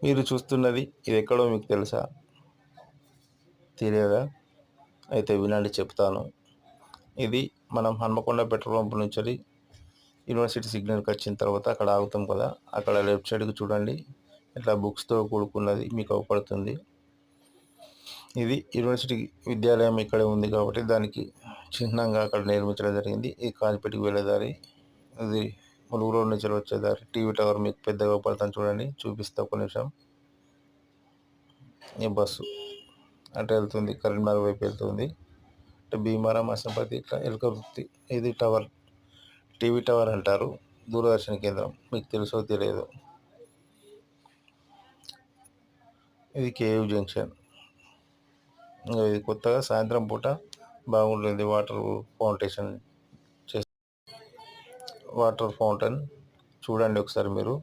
మీరు చూస్తున్నది ఇది ఎక్కడో మీకు తెలుసా? తెలియదా? అయితే వినండి చెప్తాను. ఇది మనం హన్మకొండ పెట్రోల్ పంప్ నుంచి యూనివర్సిటీ సిగ్నల్కి వచ్చిన తర్వాత అక్కడ ఆగుతాం కదా, అక్కడ లెఫ్ట్ సైడ్కి చూడండి, ఇట్లా బుక్స్తో కూడుకున్నది మీకు అవపడుతుంది. ఇది యూనివర్సిటీ విద్యాలయం ఇక్కడే ఉంది కాబట్టి దానికి చిహ్నంగా అక్కడ నిర్మించడం జరిగింది. ఈ కాజిపేటకి వెళ్ళే దారి, ఇది ములుగు రోడ్ నుంచి వచ్చే దారి. టీవీ టవర్ మీకు పెద్దగా పడుతుంది చూడండి, చూపిస్తా ఒక నిమిషం. ఈ బస్సు అటు వెళ్తుంది, కరీంనగర్ వైపు వెళ్తుంది. భీమారం, అసంపతి, ఇట్లా ఎలకవృత్తి. ఇది టవర్, టీవీ టవర్ అంటారు, దూరదర్శన కేంద్రం. మీకు తెలుసో తెలియదు. ఇది కేయూ జంక్షన్. ఇది కొత్తగా సాయంత్రం పూట బాగుంటుంది. వాటర్ ఫౌంటైన్ చూడండి ఒకసారి మీరు.